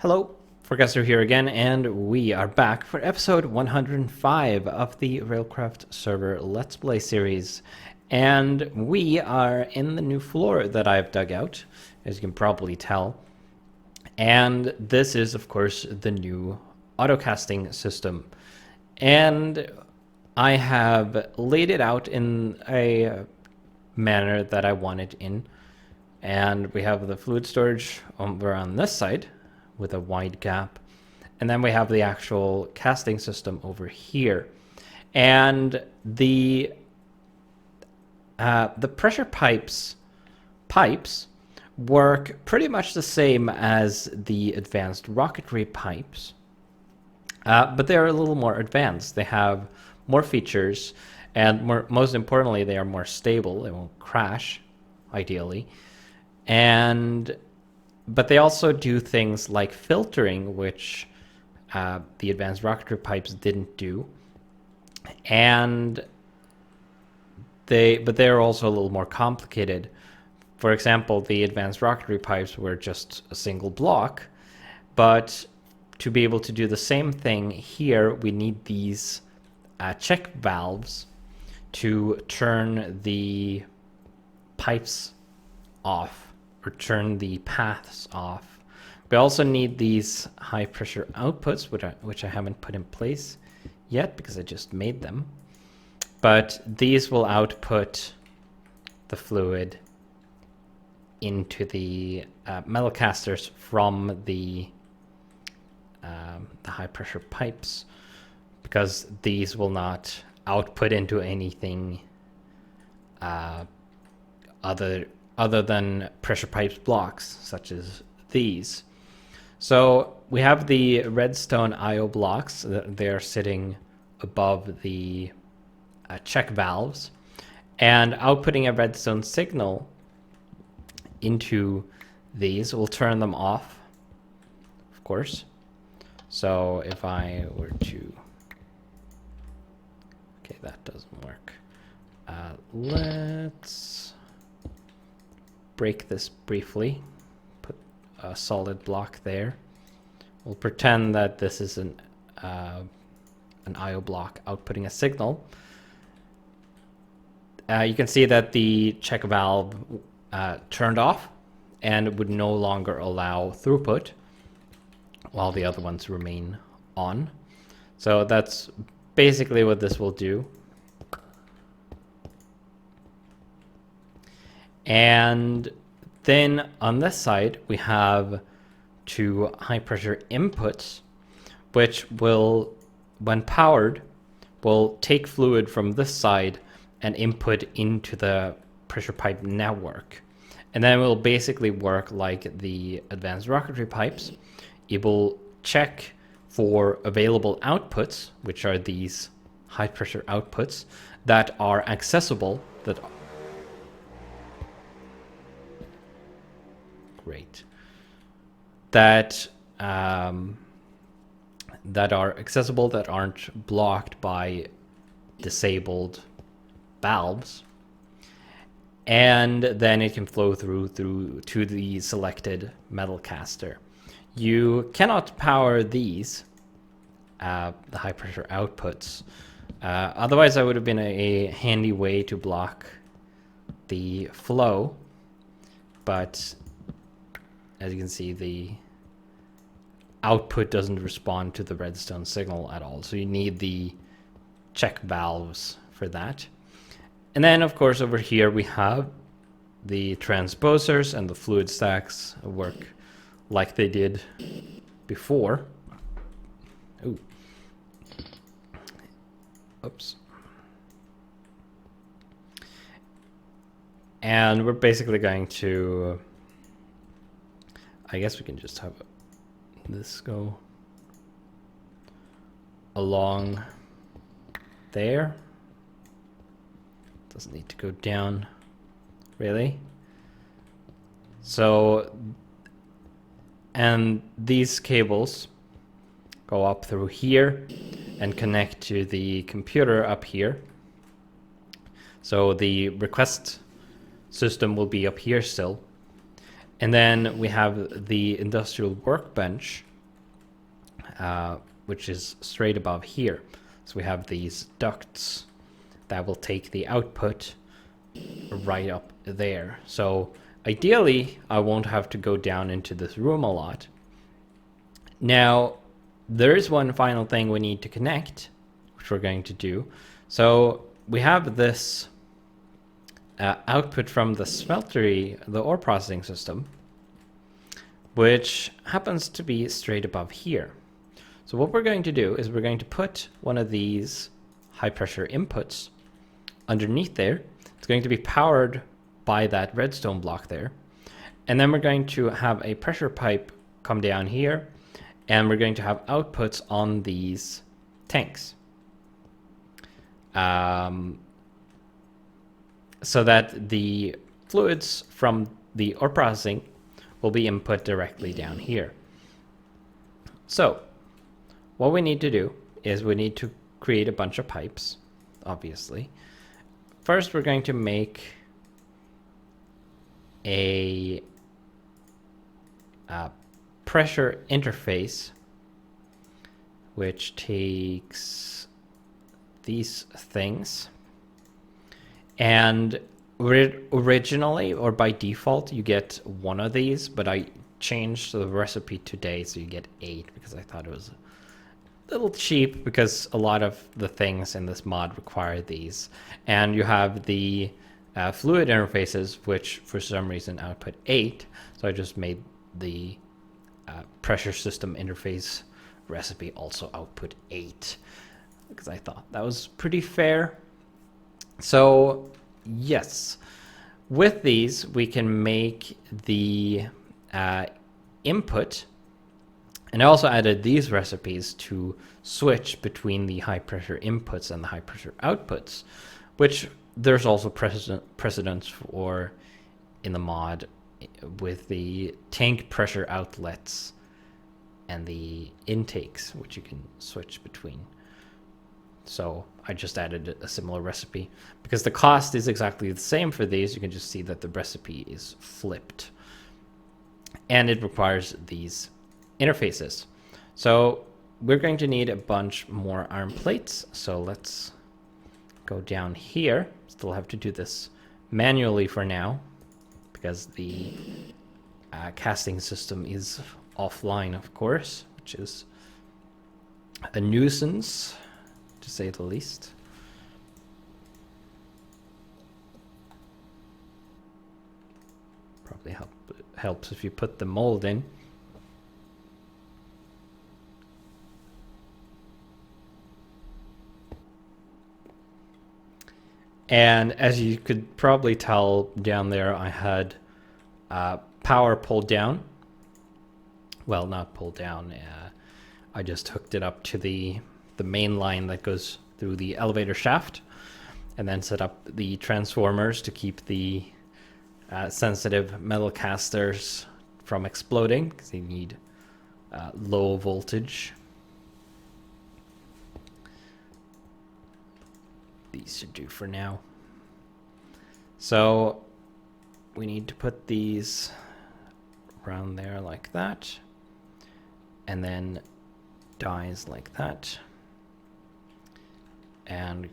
Hello, Professor here again, and we are back for episode 105 of the Railcraft server Let's Play series. And we are in the new floor that I've dug out, as you can probably tell. And this is, of course, the new autocasting system. And I have laid it out in a manner that I want it in. And we have the fluid storage over on this side with a wide gap. And then we have the actual casting system over here. And the pressure pipes work pretty much the same as the advanced rocketry pipes, but they're a little more advanced. They have more features, and most importantly, they are more stable. They won't crash, ideally. But they also do things like filtering, which the advanced rocketry pipes didn't do. But they're also a little more complicated. For example, the advanced rocketry pipes were just a single block, but to be able to do the same thing here, we need these check valves to turn the pipes off, or turn the paths off. We also need these high pressure outputs, which I haven't put in place yet because I just made them. But these will output the fluid into the metal casters from the high pressure pipes, because these will not output into anything other than pressure pipes blocks, such as these. So we have the redstone IO blocks. They're sitting above the check valves, and outputting a redstone signal into these will turn them off, of course. So if I were to... Okay, that doesn't work. Let's break this briefly. Put a solid block there. We'll pretend that this is an IO block outputting a signal. You can see that the check valve turned off and would no longer allow throughput while the other ones remain on. So that's basically what this will do. And then on this side, we have two high pressure inputs, which will, when powered, will take fluid from this side and input into the pressure pipe network. And then it will basically work like the advanced rocketry pipes. It will check for available outputs, which are these high pressure outputs that are accessible, that are accessible, that aren't blocked by disabled valves, and then it can flow through to the selected metal caster. You cannot power these, the high pressure outputs. Otherwise, that would have been a handy way to block the flow, but as you can see, the output doesn't respond to the redstone signal at all. So you need the check valves for that. And then, of course, over here we have the transposers, and the fluid stacks work like they did before. Ooh. Oops. And we're basically going to... I guess we can just have this go along there. Doesn't need to go down, really. So, and these cables go up through here and connect to the computer up here. So the request system will be up here still. And then we have the industrial workbench, which is straight above here. So we have these ducts that will take the output right up there. So ideally, I won't have to go down into this room a lot. Now, there is one final thing we need to connect, which we're going to do. So we have this output from the smeltery, the ore processing system, which happens to be straight above here. So what we're going to do is we're going to put one of these high pressure inputs underneath there. It's going to be powered by that redstone block there. And then we're going to have a pressure pipe come down here, and we're going to have outputs on these tanks. So that the fluids from the ore processing will be input directly down here. So what we need to do is we need to create a bunch of pipes, obviously. First, we're going to make a pressure interface, which takes these things. And originally, or by default, you get one of these, but I changed the recipe today, so you get 8, because I thought it was a little cheap, because a lot of the things in this mod require these. And you have the fluid interfaces, which for some reason output 8, so I just made the pressure system interface recipe also output 8, because I thought that was pretty fair. So yes, with these we can make the input, and I also added these recipes to switch between the high pressure inputs and the high pressure outputs, which there's also precedence for in the mod with the tank pressure outlets and the intakes, which you can switch between. So I just added a similar recipe. Because the cost is exactly the same for these, you can just see that the recipe is flipped. And it requires these interfaces. So we're going to need a bunch more iron plates. So let's go down here. Still have to do this manually for now, because the casting system is offline, of course, which is a nuisance, to say the least. Probably helps if you put the mold in. And as you could probably tell down there, I had power pulled down. Well, not pulled down. I just hooked it up to the main line that goes through the elevator shaft, and then set up the transformers to keep the sensitive metal casters from exploding, because they need low voltage. These should do for now. So we need to put these around there like that, and then dies like that. And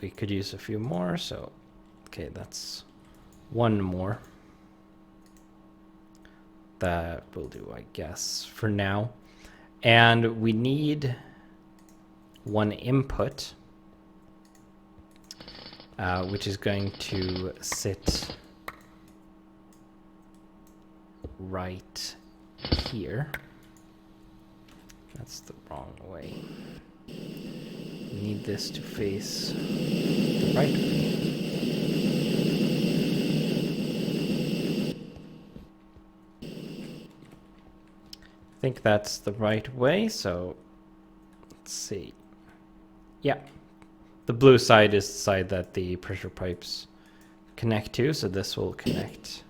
we could use a few more, so okay, that's one more. That will do, I guess, for now. And we need one input, which is going to sit right here. That's the wrong way. We need this to face the right way. I think that's the right way, so let's see. Yeah. The blue side is the side that the pressure pipes connect to, so this will connect.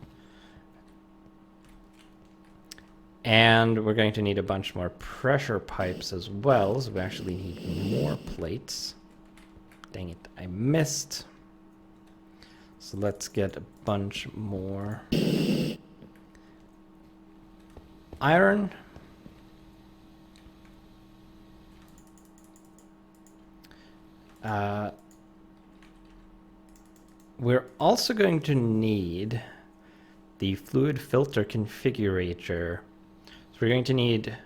And we're going to need a bunch more pressure pipes as well, so we actually need more plates. Dang it, I missed. So let's get a bunch more iron. We're also going to need the fluid filter configurator. So we're going to need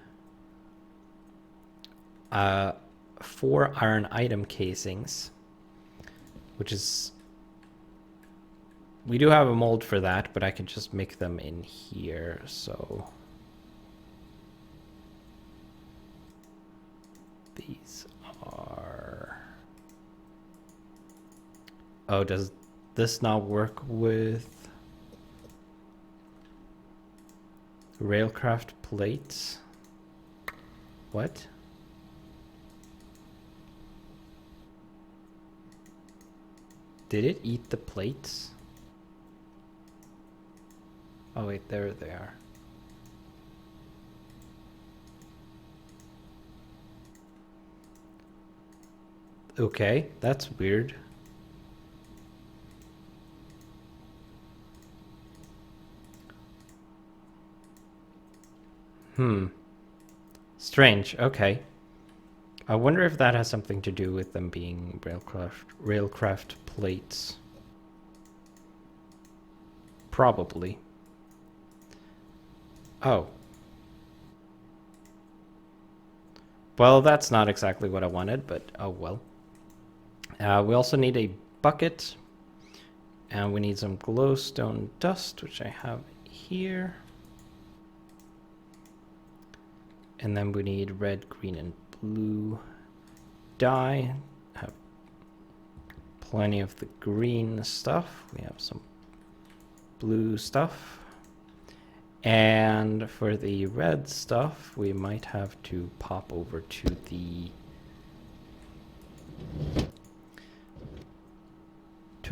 4 iron item casings, which is... We do have a mold for that, but I can just make them in here, so... These are... Oh, does this not work with Railcraft plates? What? Did it eat the plates? Oh wait, there they are. Okay, that's weird. Strange, okay. I wonder if that has something to do with them being Railcraft plates. Probably. Oh. Well, that's not exactly what I wanted, but oh well. We also need a bucket. And we need some glowstone dust, which I have here. And then we need red, green, and blue dye. Have plenty of the green stuff. We have some blue stuff. And for the red stuff, we might have to pop over to the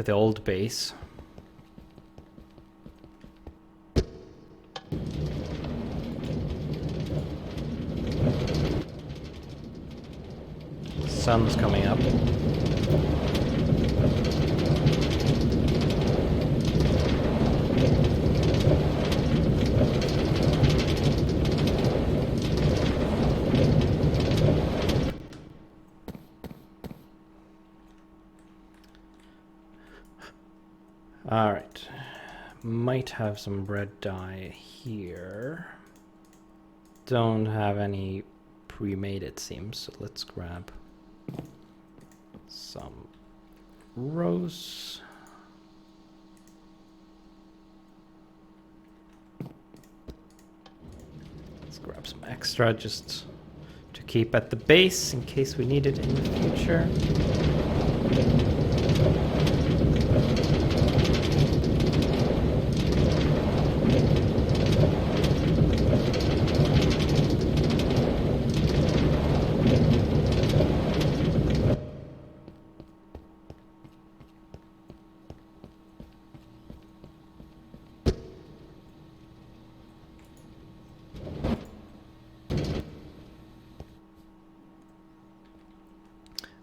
old base. Sun's coming up. All right, might have some red dye here. Don't have any pre-made, it seems, so let's grab some rose. Let's grab some extra just to keep at the base in case we need it in the future.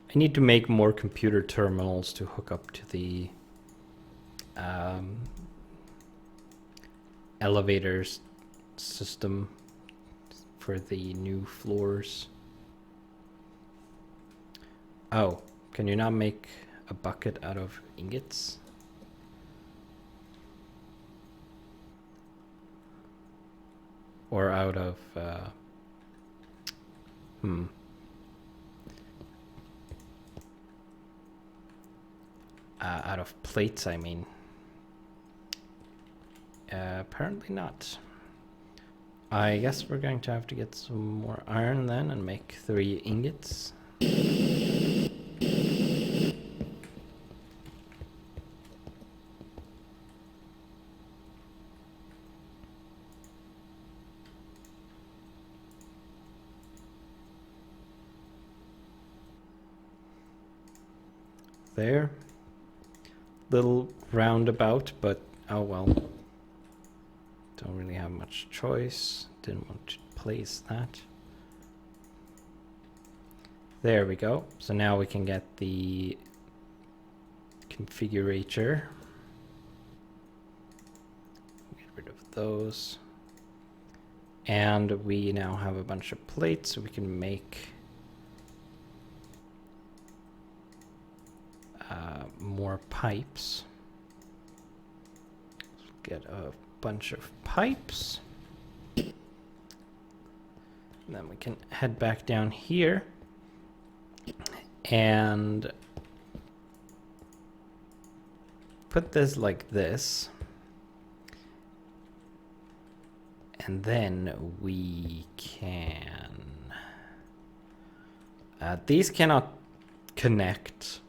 I need to make more computer terminals to hook up to the elevators system for the new floors. Oh, can you not make a bucket out of ingots? Or out of out of plates, I mean. Apparently not. I guess we're going to have to get some more iron then and make 3 ingots. There. Little roundabout, but oh well. Don't really have much choice. Didn't want to place that. There we go. So now we can get the configurator. Get rid of those. And we now have a bunch of plates, so we can make more pipes. Get a bunch of pipes. And then we can head back down here and put this like this. And then we can... these cannot connect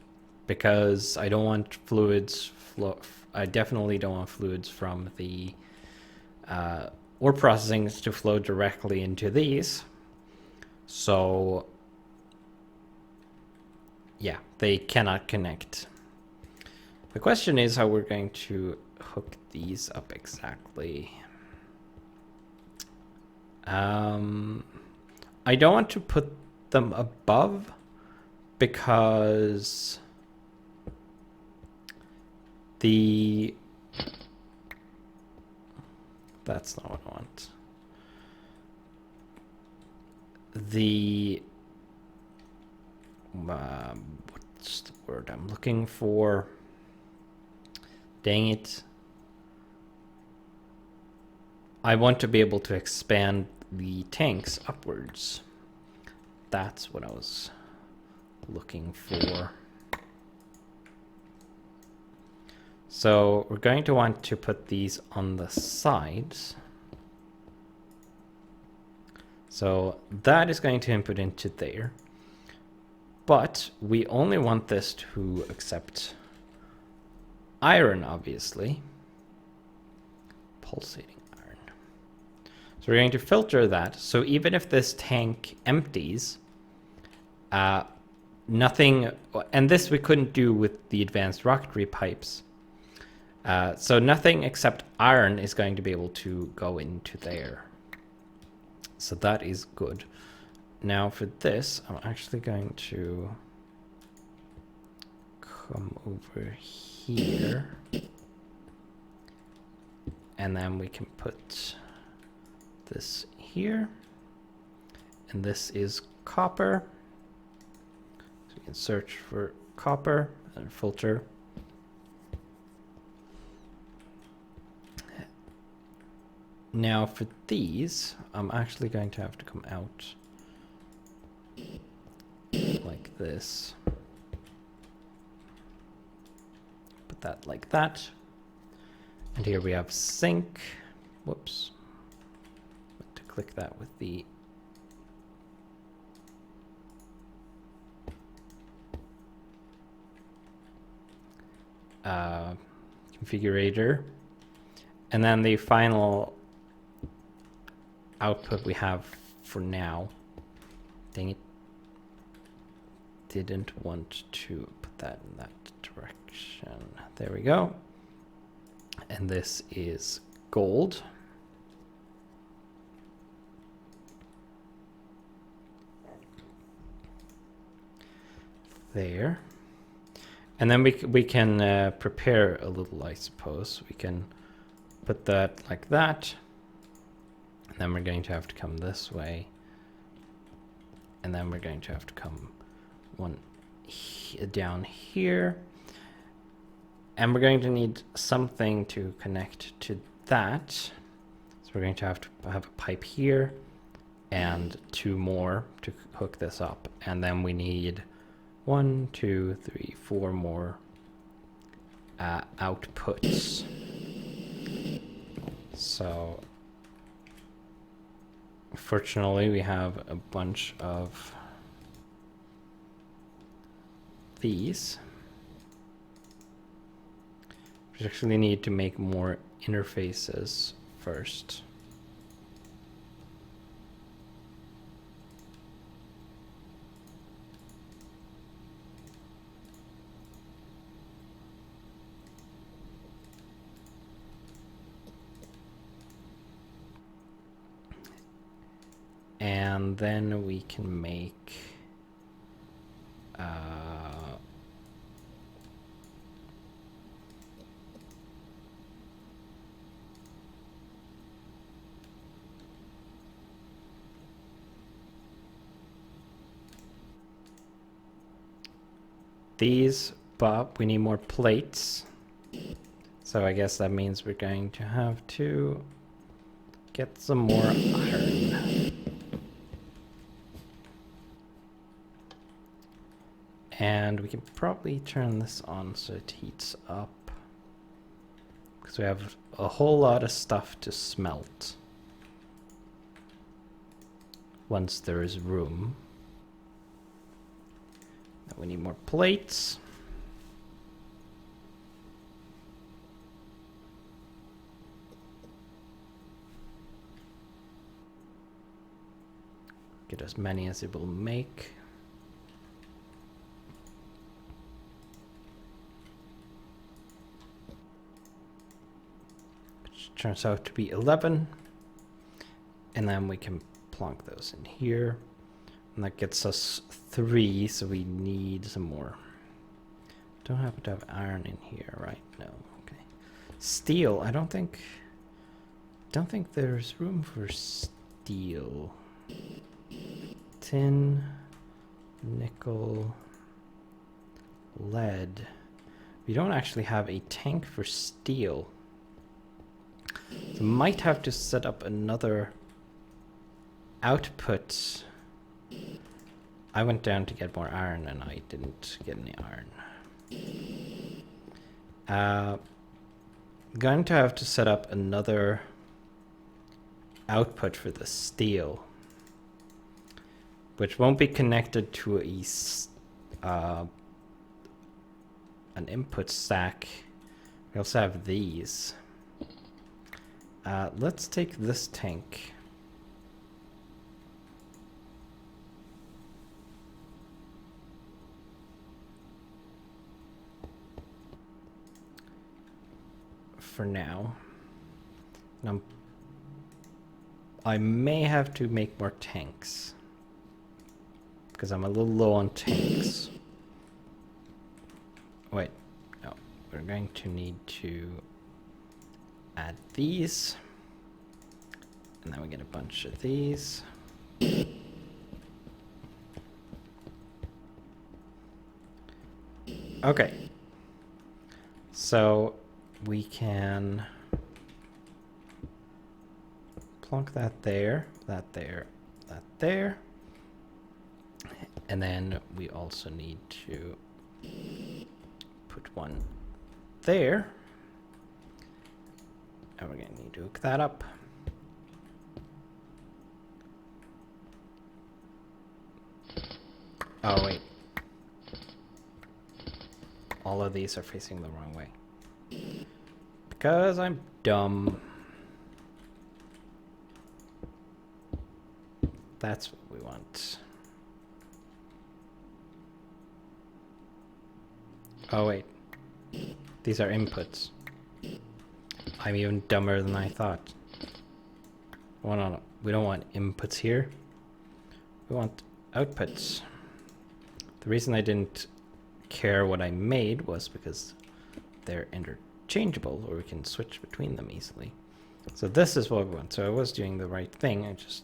because I don't want fluids flow. I definitely don't want fluids from the ore processing to flow directly into these. So yeah, they cannot connect. The question is how we're going to hook these up exactly. I don't want to put them above because that's not what I want. What's the word I'm looking for? Dang it. I want to be able to expand the tanks upwards. That's what I was looking for. So we're going to want to put these on the sides. So that is going to input into there. But we only want this to accept iron, obviously. Pulsating iron. So we're going to filter that. So even if this tank empties, nothing, and this we couldn't do with the advanced rocketry pipes. So nothing except iron is going to be able to go into there. So that is good. Now for this, I'm actually going to come over here. And then we can put this here. And this is copper. So we can search for copper and filter. Now for these, I'm actually going to have to come out like this. Put that like that. And here we have sync. Whoops. To click that with the configurator. And then the final output we have for now. Dang it. Didn't want to put that in that direction. There we go. And this is gold. There. And then we can prepare a little, I suppose. We can put that like that. And then we're going to have to come this way. And then we're going to have to come one down here. And we're going to need something to connect to that. So we're going to have a pipe here and 2 more to hook this up. And then we need 1, 2, 3, 4 more outputs. So fortunately, we have a bunch of these. We actually need to make more interfaces first. And then we can make these but we need more plates. So I guess that means we're going to have to get some more iron. And we can probably turn this on so it heats up, because we have a whole lot of stuff to smelt once there is room. Now we need more plates. Get as many as it will make. Which turns out to be 11. And then we can plonk those in here. And that gets us 3, so we need some more. Don't happen to have iron in here, right? No. Okay. Steel, I don't think there's room for steel. Tin, nickel, lead. We don't actually have a tank for steel. So might have to set up another output. I went down to get more iron and I didn't get any iron. Going to have to set up another output for the steel, which won't be connected to an input stack. We also have these. Let's take this tank. For now. Now, I may have to make more tanks, because I'm a little low on tanks. Wait, no, we're going to need to add these, and then we get a bunch of these. Okay, so we can plonk that there, that there, that there. And then we also need to put one there. And we're going to need to hook that up. Oh, wait. All of these are facing the wrong way. Because I'm dumb. That's what we want. Oh, wait. These are inputs. I'm even dumber than I thought. Well, no, we don't want inputs here. We want outputs. The reason I didn't care what I made was because they're interchangeable, or we can switch between them easily. So this is what we want. So I was doing the right thing. I just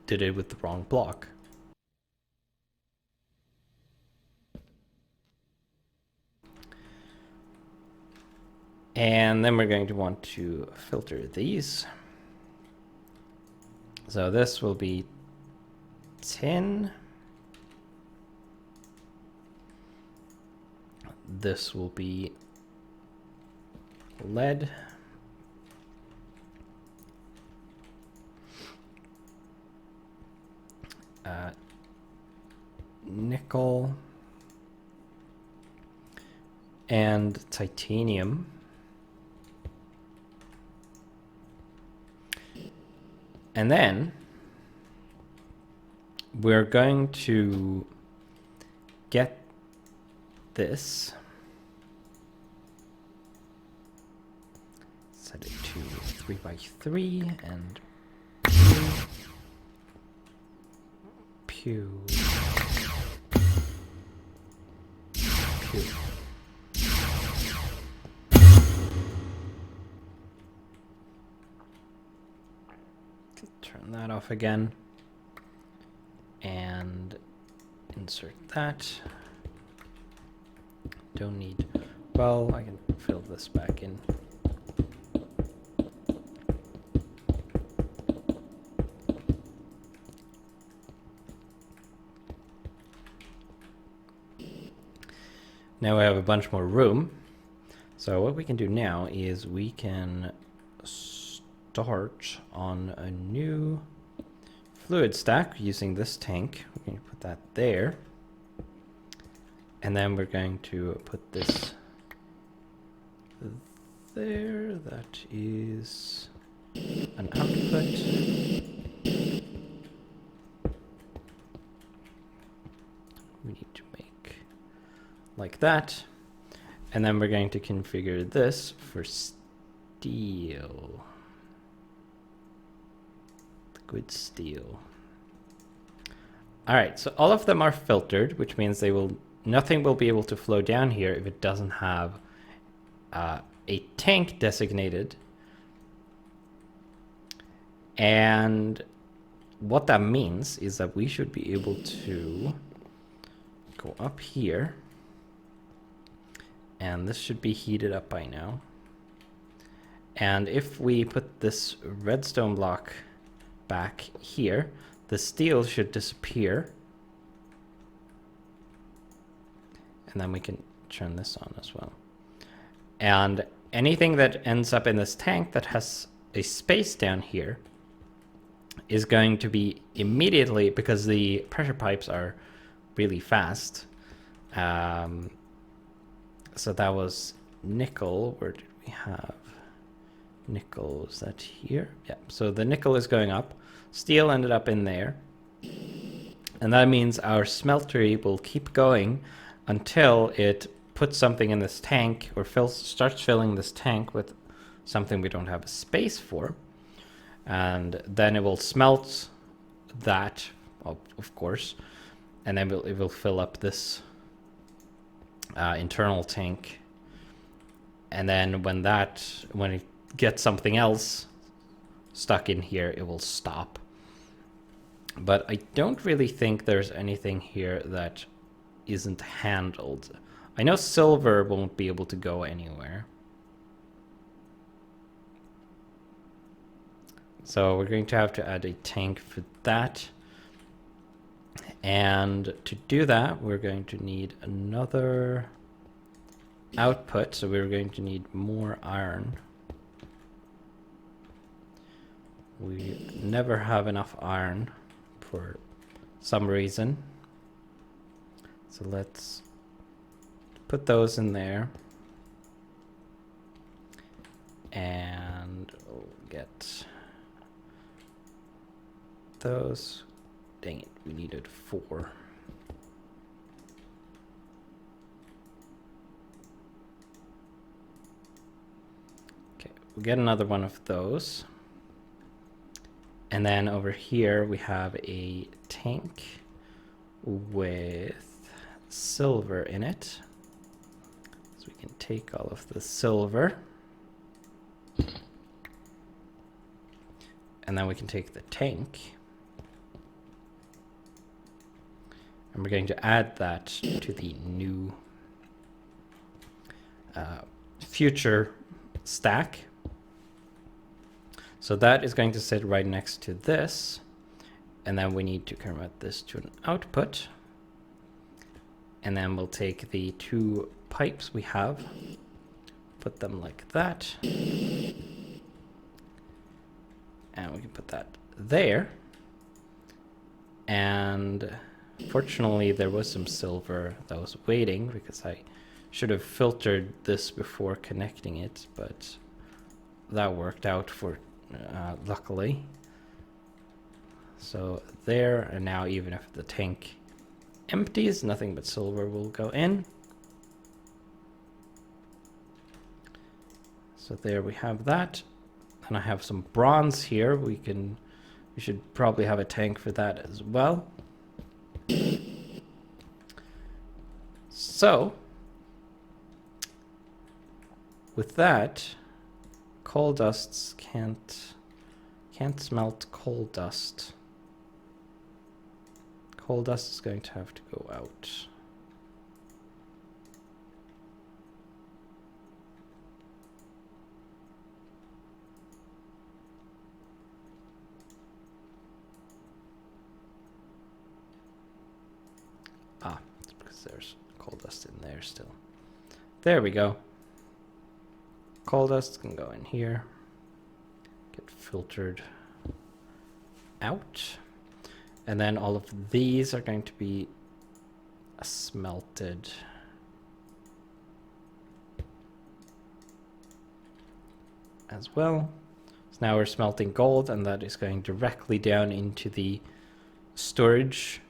did it with the wrong block. And then we're going to want to filter these. So this will be tin. This will be lead. Nickel. And titanium. And then we're going to get this, set it to 3x3 and pew, pew. Turn that off again and insert that. don't need. Well, I can fill this back in. Now we have a bunch more room. So what we can do now is we can start on a new fluid stack using this tank. We're going to put that there. And then we're going to put this there. That is an output. We need to make like that. And then we're going to configure this for steel. Liquid steel. All right, so all of them are filtered, which means nothing will be able to flow down here if it doesn't have a tank designated. And what that means is that we should be able to go up here. And this should be heated up by now. And if we put this redstone block back here, the steel should disappear. And then we can turn this on as well. And anything that ends up in this tank that has a space down here is going to be immediately, because the pressure pipes are really fast. So that was nickel. Where did we have nickel? Is that here? Yeah. So the nickel is going up. Steel ended up in there. And that means our smeltery will keep going until it puts something in this tank or starts filling this tank with something we don't have a space for. And then it will smelt that, of course. And then it will fill up this internal tank, and then when it gets something else stuck in here, it will stop. But I don't really think there's anything here that isn't handled. I know silver won't be able to go anywhere, so we're going to have to add a tank for that. And to do that, we're going to need another output. So we're going to need more iron. We never have enough iron for some reason. So let's put those in there. And we'll get those. Dang it, we needed 4. Okay, we'll get another one of those. And then over here we have a tank with silver in it. So we can take all of the silver. And then we can take the tank. And we're going to add that to the new future stack. So that is going to sit right next to this. And then we need to convert this to an output. And then we'll take the 2 pipes we have, put them like that. And we can put that there. And fortunately, there was some silver that was waiting, because I should have filtered this before connecting it, but that worked out for luckily. So there, and now even if the tank empties, nothing but silver will go in. So there we have that. And I have some bronze here. We should probably have a tank for that as well. So with that, coal dusts can't smelt coal dust. Coal dust is going to have to go out. because there's coal dust in there still. There we go. Coal dust can go in here, get filtered out, and then all of these are going to be smelted. As well. So now we're smelting gold, and that is going directly down into the storage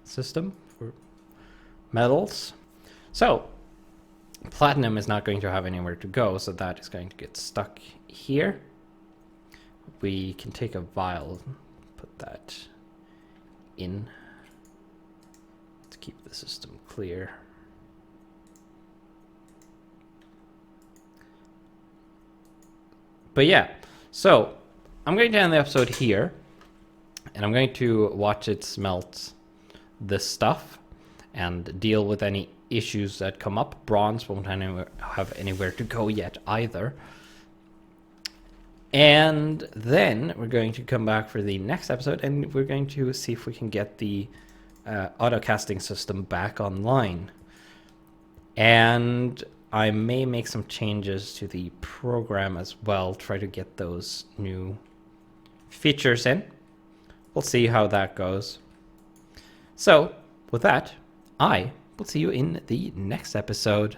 system for metals. So platinum is not going to have anywhere to go, so that is going to get stuck here. We can take a vial, put that in to keep the system clear. But yeah, so I'm going to end the episode here, and I'm going to watch it smelt this stuff and deal with any issues that come up. Bronze won't have anywhere to go yet either. And then we're going to come back for the next episode, and we're going to see if we can get the auto casting system back online. And I may make some changes to the program as well, try to get those new features in. We'll see how that goes. So with that, I will see you in the next episode.